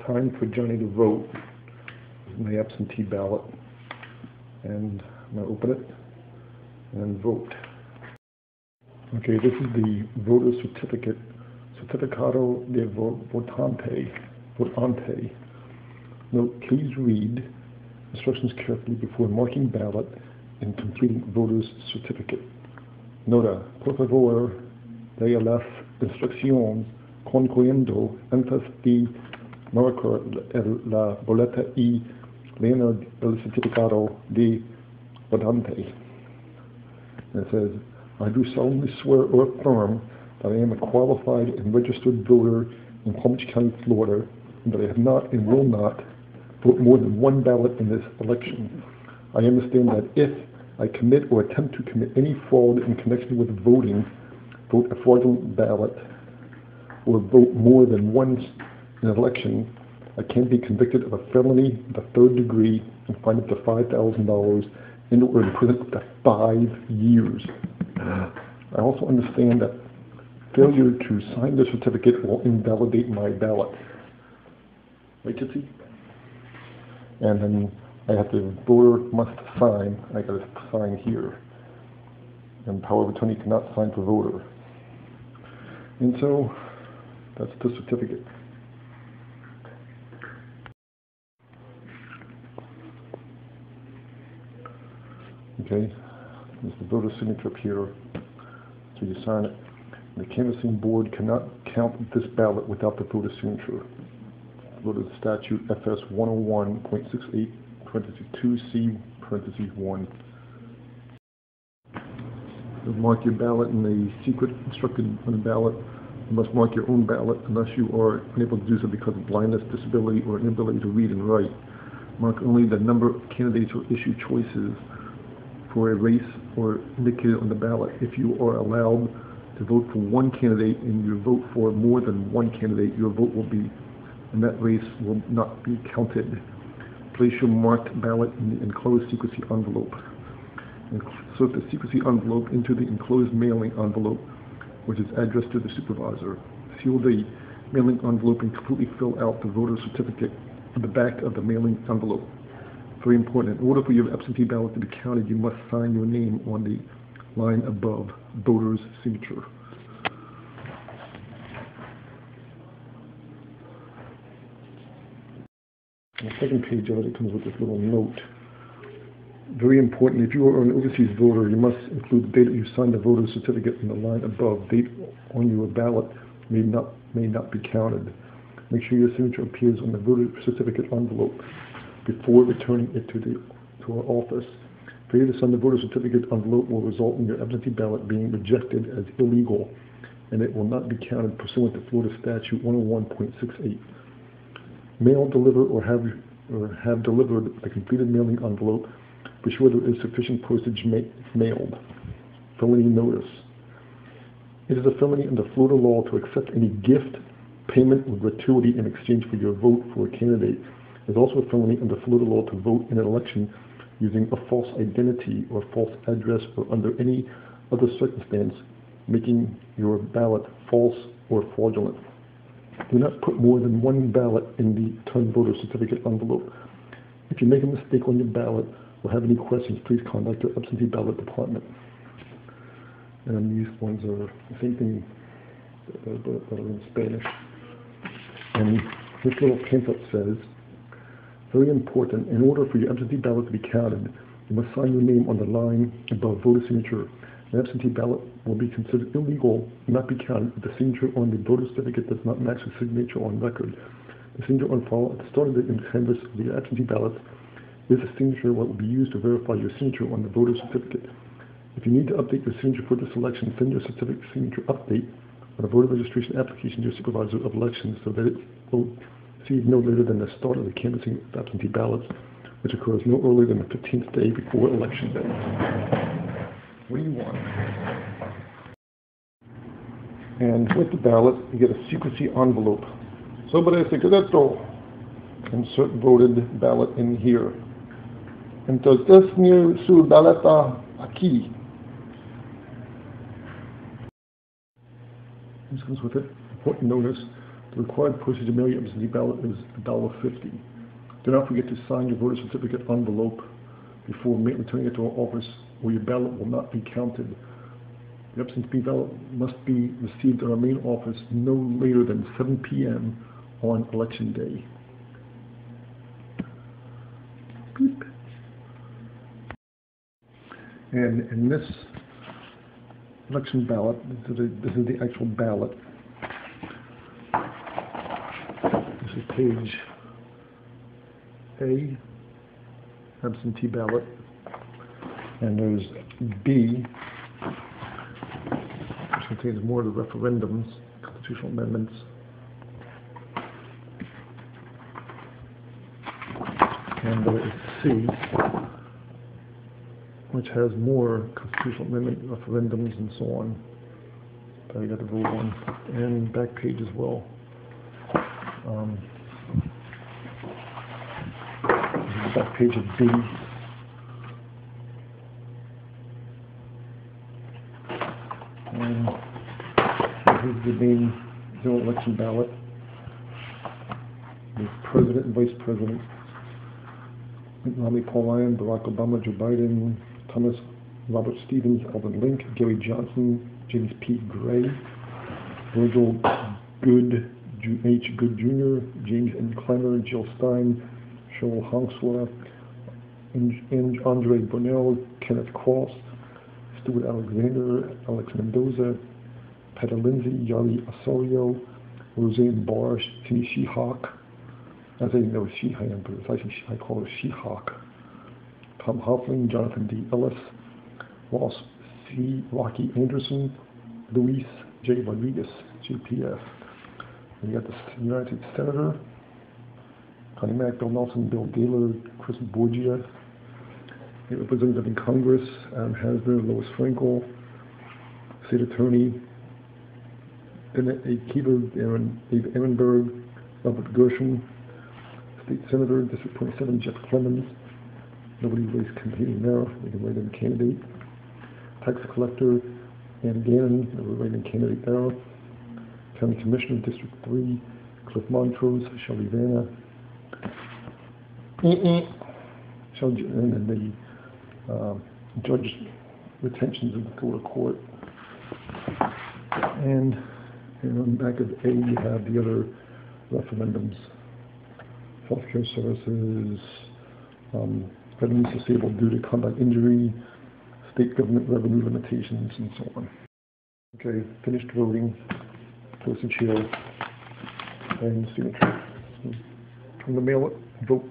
time for Johnny to vote. This is my absentee ballot, and I'm going to open it and vote. Okay, this is the voter certificate, Certificado de Votante. Note, please read instructions carefully before marking ballot and completing voter's certificate. Nota, por favor, lea las instrucciones concluyendo antes de marcar la boleta y llenar el certificado de votante. And it says, I do solemnly swear or affirm that I am a qualified and registered voter in Palm Beach County, Florida, and that I have not and will not vote more than one ballot in this election. I understand that if I commit or attempt to commit any fraud in connection with voting, vote a fraudulent ballot, or vote more than once in an election, I can be convicted of a felony of the third degree and fined up to $5,000 and or in prison up to 5 years. I also understand that failure to sign the certificate will invalidate my ballot. Right, Tootsie? And then I have the voter must sign. I got to sign here. And power of attorney cannot sign for voter. And so that's the certificate. Okay, there's the voter signature up here. So you sign it. The canvassing board cannot count this ballot without the voter signature. Go to the statute FS 101.68, parentheses 2C, parentheses 1. You'll mark your ballot in the secret instructed on the ballot. You must mark your own ballot unless you are unable to do so because of blindness, disability, or inability to read and write. Mark only the number of candidates or issue choices for a race or indicated on the ballot. If you are allowed to vote for one candidate and you vote for more than one candidate, your vote will be, and that race will not be counted. Place your marked ballot in the enclosed secrecy envelope. Insert the secrecy envelope into the enclosed mailing envelope, which is addressed to the supervisor. Seal the mailing envelope and completely fill out the voter certificate on the back of the mailing envelope. Very important. In order for your absentee ballot to be counted, you must sign your name on the line above voter's signature. On the second page of it comes with this little note. Very important, if you are an overseas voter, you must include the date that you signed the voter certificate in the line above. Date on your ballot may not be counted. Make sure your signature appears on the voter certificate envelope before returning it to our office. Failure to sign the voter certificate envelope will result in your absentee ballot being rejected as illegal, and it will not be counted pursuant to Florida Statute 101.68. Mail, deliver, or have delivered the completed mailing envelope. Be sure there is sufficient postage mailed. Felony notice. It is a felony under Florida law to accept any gift, payment, or gratuity in exchange for your vote for a candidate. It is also a felony under Florida law to vote in an election using a false identity or false address or under any other circumstance making your ballot false or fraudulent. Do not put more than one ballot in the returned voter certificate envelope. If you make a mistake on your ballot or have any questions, please contact your absentee ballot department. And these ones are the same thing that are in Spanish. And this little pamphlet says, very important, in order for your absentee ballot to be counted, you must sign your name on the line above voter signature. An absentee ballot will be considered illegal and not be counted if the signature on the voter certificate does not match the signature on record. The signature on file at the start of the canvass of the absentee ballots is a signature that will be used to verify your signature on the voter certificate. If you need to update your signature for this election, send your certificate signature update on a voter registration application to your supervisor of elections so that it will see no later than the start of the canvassing of absentee ballots, which occurs no earlier than the 15th day before election day. What do you want? And with the ballot, you get a secrecy envelope. Sobre secreto. Insert voted ballot in here. Entonces, su baleta aquí. This comes with it. Important notice. The required postage to mail your absentee ballot is $1.50. Do not forget to sign your voter certificate envelope before returning it to our office, or your ballot will not be counted. The absentee ballot must be received at our main office no later than 7 p.m. on Election Day. Beep. And in this election ballot, this is the actual ballot. This is page A, absentee ballot, and there's B, which contains more of the referendums, constitutional amendments, and there is C, which has more constitutional amendment referendums and so on that I got to vote on, and back page as well. This is the back page of B. And this is the main general election ballot. There's president and vice president. Romney, Paul Ryan, Barack Obama, Joe Biden, Thomas Robert Stevens, Alvin Link, Gary Johnson, James P. Gray, Virgil Good, H. Good Jr., James N. Clemmer, Jill Stein, Cheryl Hongswa, Andre Bonnell, Kenneth Cross, Stuart Alexander, Alex Mendoza, Peter Lindsay, Yari Osorio, Roseanne Barr, Timmy Shehawk, as I know Sheehan, but it's actually I call it Shehawk, Tom Hoffling, Jonathan D. Ellis, Ross C. Rocky Anderson, Luis J. Rodriguez, JPF. And you got the United States Senator, Connie Mack, Bill Nelson, Bill Gaylord, Chris Borgia, the Representative in Congress, Adam Hasner, Lois Frankel, State Attorney, Bennett A. Keever, Dave Ehrenberg, Robert Gershon, State Senator, District 27, Jeff Clemens. Nobody raised campaigning there. They can write in candidate. Tax Collector, Ann Gannon, they were writing candidate there. County Commissioner, District 3, Cliff Montrose, Shelby Vanna. And then the judge retentions of the Florida court. And on the back of A, you have the other referendums. Healthcare services, veterans disabled due to combat injury, state government revenue limitations, and so on. Okay, finished voting, close and chair, and signature. I'm going to mail it, vote.